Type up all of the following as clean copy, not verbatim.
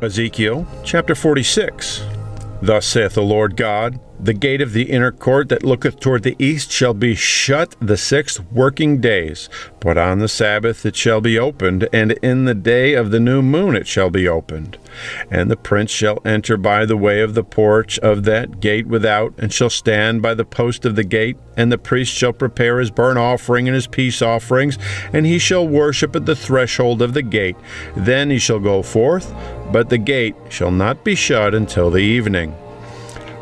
Ezekiel chapter 46. Thus saith the Lord God, the gate of the inner court that looketh toward the east shall be shut the 6 working days, but on the Sabbath it shall be opened, and in the day of the new moon it shall be opened. And the prince shall enter by the way of the porch of that gate without, and shall stand by the post of the gate, and the priest shall prepare his burnt offering and his peace offerings, and he shall worship at the threshold of the gate. Then he shall go forth, but the gate shall not be shut until the evening.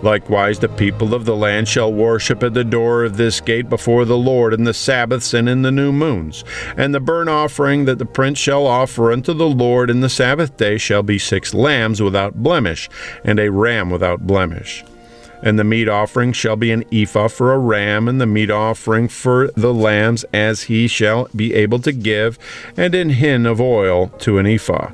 Likewise the people of the land shall worship at the door of this gate before the Lord in the Sabbaths and in the new moons. And the burnt offering that the prince shall offer unto the Lord in the Sabbath day shall be 6 lambs without blemish, and a ram without blemish. And the meat offering shall be an ephah for a ram, and the meat offering for the lambs as he shall be able to give, and an hin of oil to an ephah.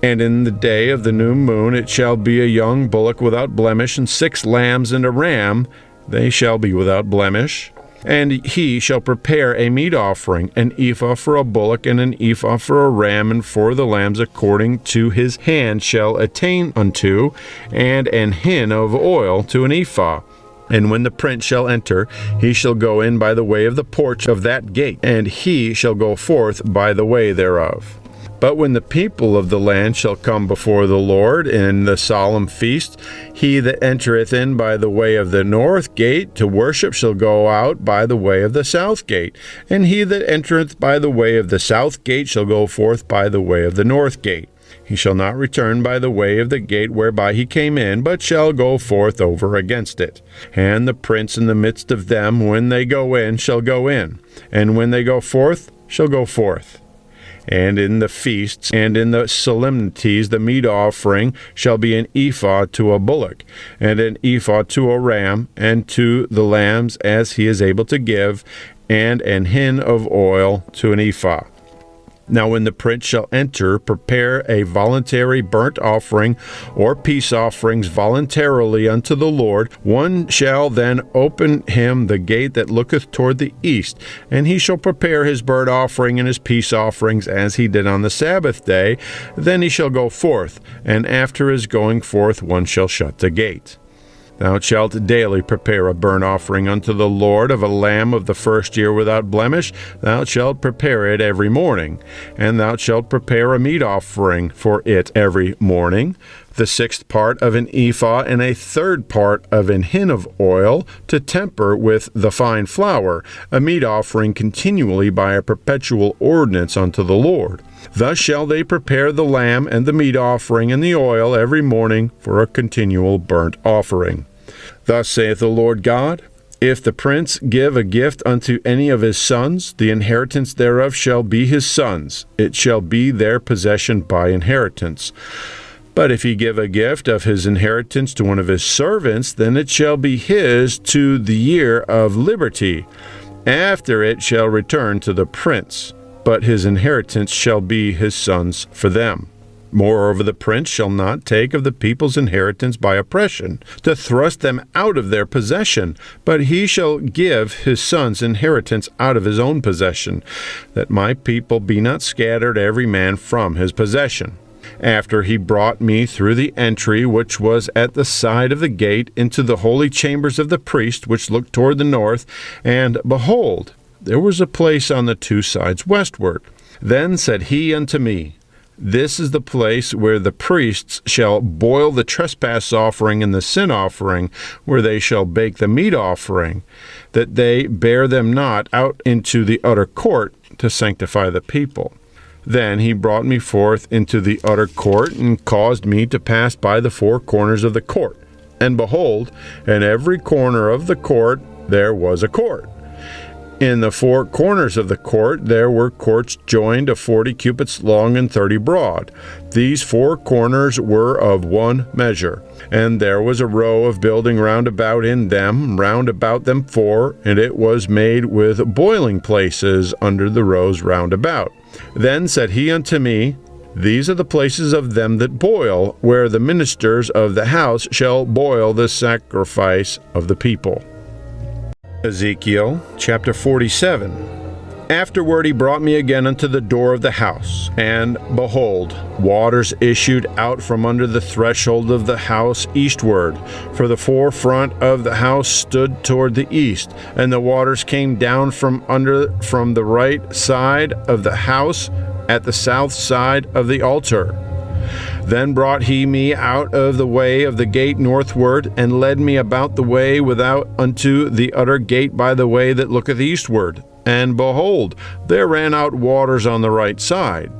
And in the day of the new moon it shall be a young bullock without blemish, and 6 lambs and a ram, they shall be without blemish. And he shall prepare a meat offering, an ephah for a bullock, and an ephah for a ram, and for the lambs according to his hand shall attain unto, and an hin of oil to an ephah. And when the prince shall enter, he shall go in by the way of the porch of that gate, and he shall go forth by the way thereof. But when the people of the land shall come before the Lord in the solemn feast, he that entereth in by the way of the north gate to worship shall go out by the way of the south gate, and he that entereth by the way of the south gate shall go forth by the way of the north gate. He shall not return by the way of the gate whereby he came in, but shall go forth over against it. And the prince in the midst of them, when they go in, shall go in, and when they go forth, shall go forth. And in the feasts and in the solemnities the meat offering shall be an ephah to a bullock, and an ephah to a ram, and to the lambs as he is able to give, and an hin of oil to an ephah. Now when the prince shall enter, prepare a voluntary burnt offering or peace offerings voluntarily unto the Lord. One shall then open him the gate that looketh toward the east, and he shall prepare his burnt offering and his peace offerings as he did on the Sabbath day. Then he shall go forth, and after his going forth one shall shut the gate. Thou shalt daily prepare a burnt offering unto the Lord of a lamb of the first year without blemish. Thou shalt prepare it every morning. And thou shalt prepare a meat offering for it every morning, the 6th part of an ephah, and a 3rd part of an hin of oil, to temper with the fine flour, a meat offering continually by a perpetual ordinance unto the Lord. Thus shall they prepare the lamb and the meat offering and the oil every morning for a continual burnt offering. Thus saith the Lord God, if the prince give a gift unto any of his sons, the inheritance thereof shall be his sons. It shall be their possession by inheritance. But if he give a gift of his inheritance to one of his servants, then it shall be his to the year of liberty. After it shall return to the prince, but his inheritance shall be his sons for them. Moreover, the prince shall not take of the people's inheritance by oppression, to thrust them out of their possession, but he shall give his son's inheritance out of his own possession, that my people be not scattered every man from his possession. After he brought me through the entry which was at the side of the gate into the holy chambers of the priest, which looked toward the north, and behold, there was a place on the 2 sides westward. Then said he unto me, this is the place where the priests shall boil the trespass offering and the sin offering, where they shall bake the meat offering, that they bear them not out into the utter court to sanctify the people. Then he brought me forth into the utter court, and caused me to pass by the 4 corners of the court. And behold, in every corner of the court there was a court. In the 4 corners of the court there were courts joined of 40 cubits long and 30 broad. These 4 corners were of one measure. And there was a row of building round about in them, round about them 4, and it was made with boiling places under the rows round about. Then said he unto me, these are the places of them that boil, where the ministers of the house shall boil the sacrifice of the people. Ezekiel chapter 47. Afterward he brought me again unto the door of the house, and behold, waters issued out from under the threshold of the house eastward. For the forefront of the house stood toward the east, and the waters came down from the right side of the house at the south side of the altar. Then brought he me out of the way of the gate northward, and led me about the way without unto the utter gate by the way that looketh eastward. And behold, there ran out waters on the right side.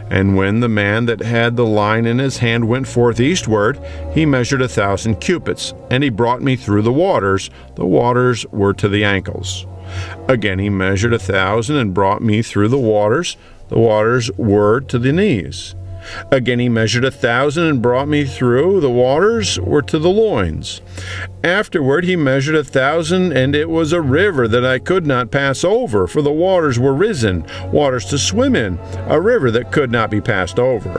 And when the man that had the line in his hand went forth eastward, he measured 1,000 cubits, and he brought me through the waters. The waters were to the ankles. Again he measured 1,000, and brought me through the waters. The waters were to the knees. Again he measured 1,000, and brought me through. The waters were to the loins. Afterward he measured 1,000, and it was a river that I could not pass over, for the waters were risen, waters to swim in, a river that could not be passed over.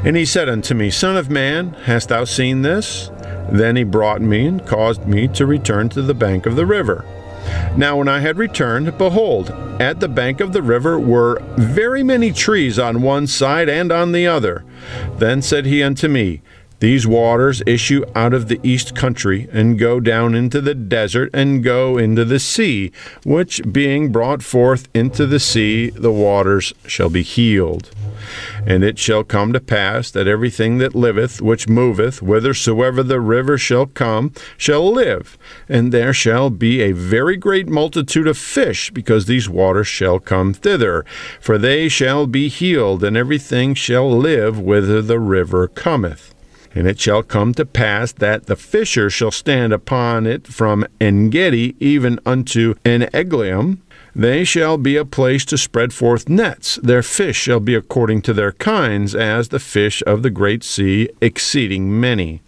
And he said unto me, Son of man, hast thou seen this? Then he brought me, and caused me to return to the bank of the river. Now when I had returned, behold, at the bank of the river were very many trees on one side and on the other. Then said he unto me, These waters issue out of the east country, and go down into the desert, and go into the sea, which being brought forth into the sea, the waters shall be healed. And it shall come to pass that everything that liveth, which moveth, whithersoever the river shall come, shall live. And there shall be a very great multitude of fish, because these waters shall come thither. For they shall be healed, and everything shall live whither the river cometh. And it shall come to pass that the fisher shall stand upon it from En-gedi even unto En-eglaim. They shall be a place to spread forth nets. Their fish shall be according to their kinds, as the fish of the great sea, exceeding many.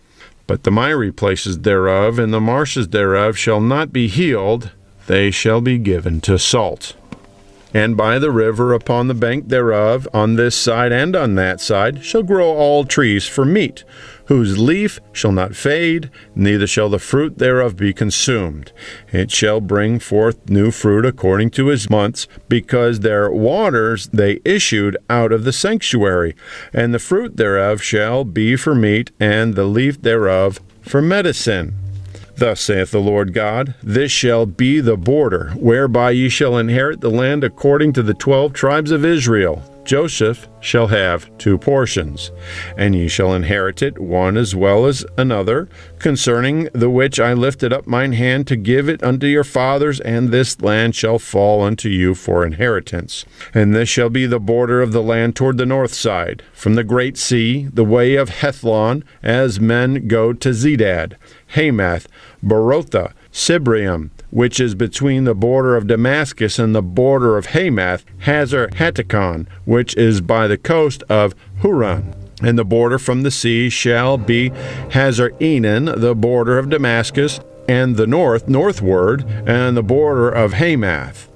But the miry places thereof and the marshes thereof shall not be healed. They shall be given to salt. And by the river upon the bank thereof, on this side and on that side, shall grow all trees for meat, whose leaf shall not fade, neither shall the fruit thereof be consumed. It shall bring forth new fruit according to his months, because their waters they issued out of the sanctuary. And the fruit thereof shall be for meat, and the leaf thereof for medicine. Thus saith the Lord God, This shall be the border, whereby ye shall inherit the land according to the 12 tribes of Israel. Joseph shall have 2 portions, and ye shall inherit it, one as well as another, concerning the which I lifted up mine hand to give it unto your fathers, and this land shall fall unto you for inheritance. And this shall be the border of the land toward the north side, from the great sea, the way of Hethlon, as men go to Zedad, Hamath, Berotha, Sibrium, which is between the border of Damascus and the border of Hamath, Hazar Hatticon, which is by the coast of Huran. And the border from the sea shall be Hazar Enan, the border of Damascus, and the northward, and the border of Hamath.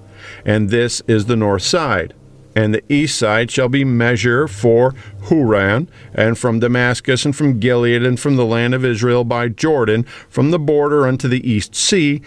And this is the north side. And the east side shall be measure for Huran, and from Damascus, and from Gilead, and from the land of Israel by Jordan, from the border unto the east sea,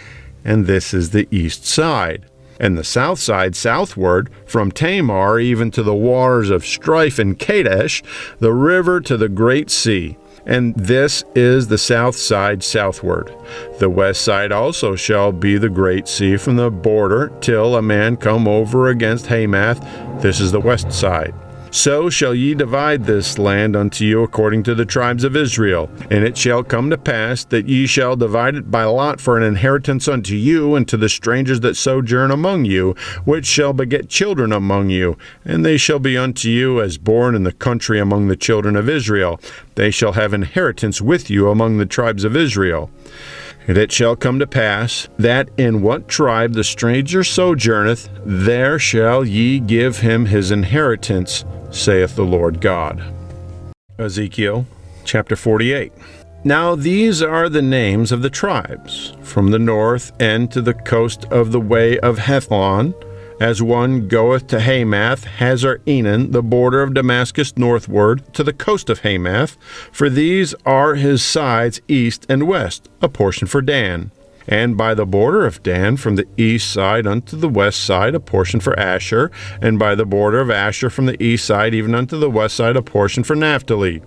and this is the east side. And the south side southward, from Tamar even to the waters of strife in Kadesh, the river to the great sea. And this is the south side southward. The west side also shall be the great sea from the border till a man come over against Hamath. This is the west side. So shall ye divide this land unto you according to the tribes of Israel. And it shall come to pass that ye shall divide it by lot for an inheritance unto you and to the strangers that sojourn among you, which shall beget children among you. And they shall be unto you as born in the country among the children of Israel. They shall have inheritance with you among the tribes of Israel. And it shall come to pass, that in what tribe the stranger sojourneth, there shall ye give him his inheritance, saith the Lord God. Ezekiel chapter 48. Now these are the names of the tribes, from the north end to the coast of the way of Hethlon, as one goeth to Hamath, Hazar Enan, the border of Damascus northward, to the coast of Hamath, for these are his sides east and west, a portion for Dan. And by the border of Dan from the east side unto the west side a portion for Asher, and by the border of Asher from the east side even unto the west side a portion for Naphtali.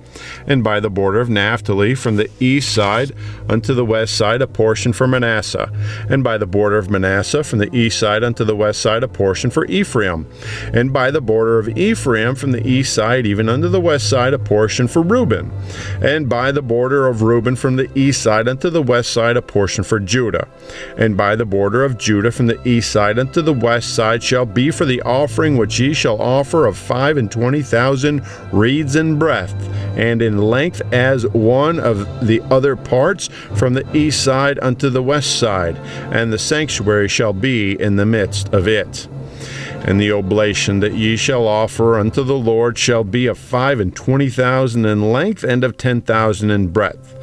And by the border of Naphtali from the east side unto the west side a portion for Manasseh. And by the border of Manasseh from the east side unto the west side a portion for Ephraim. And by the border of Ephraim from the east side even unto the west side a portion for Reuben. And by the border of Reuben from the east side unto the west side a portion for Judah. And by the border of Judah from the east side unto the west side shall be for the offering which ye shall offer of 25,000 reeds in breadth, and in length as one of the other parts from the east side unto the west side, and the sanctuary shall be in the midst of it. And the oblation that ye shall offer unto the Lord shall be of 25,000 in length, and of 10,000 in breadth.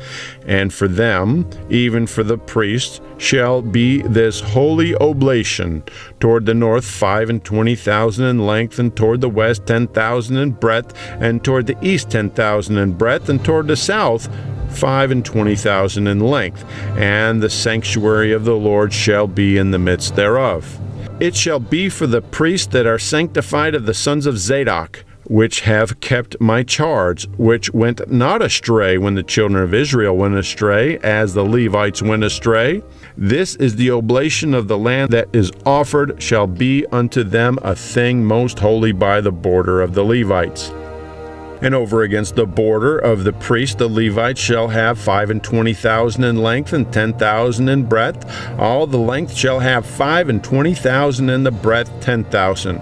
And for them, even for the priests, shall be this holy oblation: toward the north 25,000 in length, and toward the west 10,000 in breadth, and toward the east 10,000 in breadth, and toward the south 25,000 in length. And the sanctuary of the Lord shall be in the midst thereof. It shall be for the priests that are sanctified of the sons of Zadok, which have kept my charge, which went not astray when the children of Israel went astray, as the Levites went astray. This is the oblation of the land that is offered, shall be unto them a thing most holy by the border of the Levites. And over against the border of the priest the Levites shall have 25,000 in length, and 10,000 in breadth. All the length shall have 25,000, and the breadth 10,000.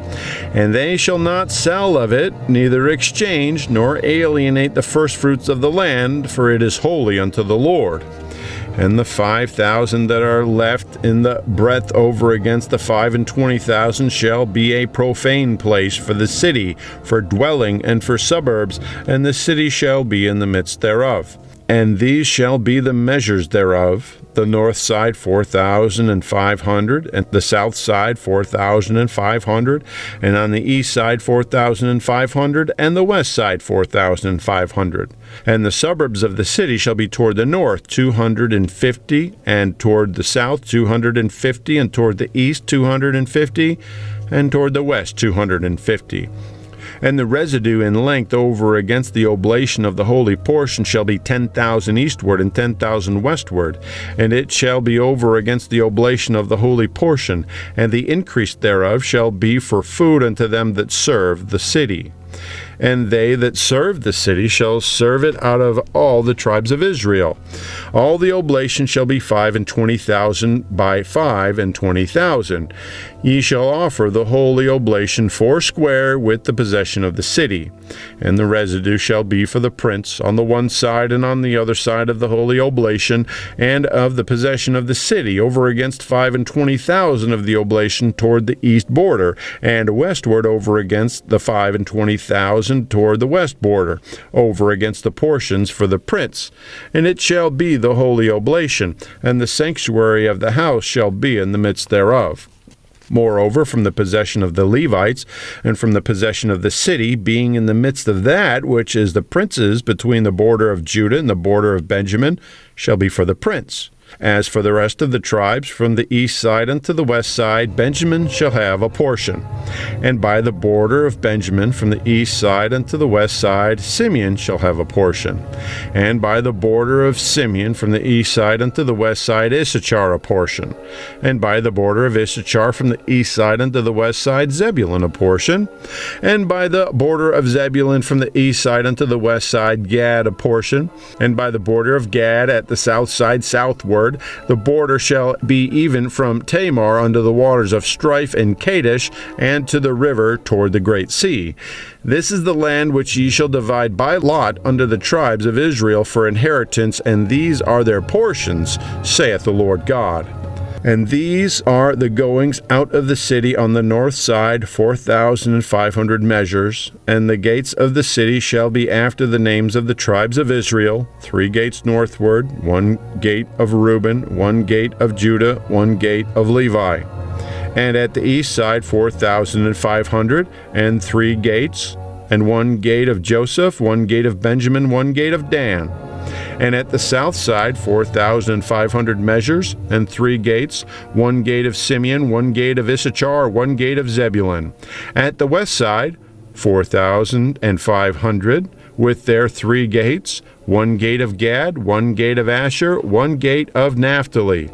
And they shall not sell of it, neither exchange, nor alienate the firstfruits of the land, for it is holy unto the Lord. And the 5,000 that are left in the breadth over against the 25,000 shall be a profane place for the city, for dwelling, and for suburbs, and the city shall be in the midst thereof. And these shall be the measures thereof: the north side 4,500, and the south side 4,500, and on the east side 4,500, and the west side 4,500. And the suburbs of the city shall be toward the north 250, and toward the south 250, and toward the east 250, and toward the west 250. And the residue in length over against the oblation of the holy portion shall be 10,000 eastward and 10,000 westward, and it shall be over against the oblation of the holy portion, and the increase thereof shall be for food unto them that serve the city. And they that serve the city shall serve it out of all the tribes of Israel. All the oblation shall be 25,000 by 25,000. Ye shall offer the holy oblation foursquare with the possession of the city. And the residue shall be for the prince on the one side and on the other side of the holy oblation, and of the possession of the city, over against 25,000 of the oblation toward the east border, and westward over against the 25,000 toward the west border, over against the portions for the prince. And it shall be the holy oblation, and the sanctuary of the house shall be in the midst thereof. Moreover, from the possession of the Levites, and from the possession of the city, being in the midst of that which is the prince's, between the border of Judah and the border of Benjamin, shall be for the prince. As for the rest of the tribes, from the east side unto the west side, Benjamin shall have a portion. And by the border of Benjamin, from the east side unto the west side, Simeon shall have a portion. And by the border of Simeon, from the east side unto the west side, Issachar a portion. And by the border of Issachar, from the east side unto the west side, Zebulun a portion. And by the border of Zebulun, from the east side unto the west side, Gad a portion. And by the border of Gad at the south side, southward, the border shall be even from Tamar unto the waters of Strife and Kadesh, and to the river toward the great sea. This is the land which ye shall divide by lot unto the tribes of Israel for inheritance, and these are their portions, saith the Lord God. And these are the goings out of the city on the north side, 4,500 measures. And the gates of the city shall be after the names of the tribes of Israel, 3 gates northward, 1 gate of Reuben, 1 gate of Judah, 1 gate of Levi. And at the east side 4,500, and 3 gates, and 1 gate of Joseph, 1 gate of Benjamin, 1 gate of Dan. And at the south side 4,500 measures, and 3 gates, 1 gate of Simeon, 1 gate of Issachar, 1 gate of Zebulun. At the west side 4,500, with their 3 gates, 1 gate of Gad, 1 gate of Asher, 1 gate of Naphtali.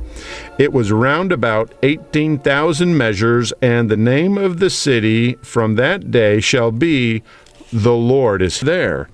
It was round about 18,000 measures, and the name of the city from that day shall be, The Lord is there.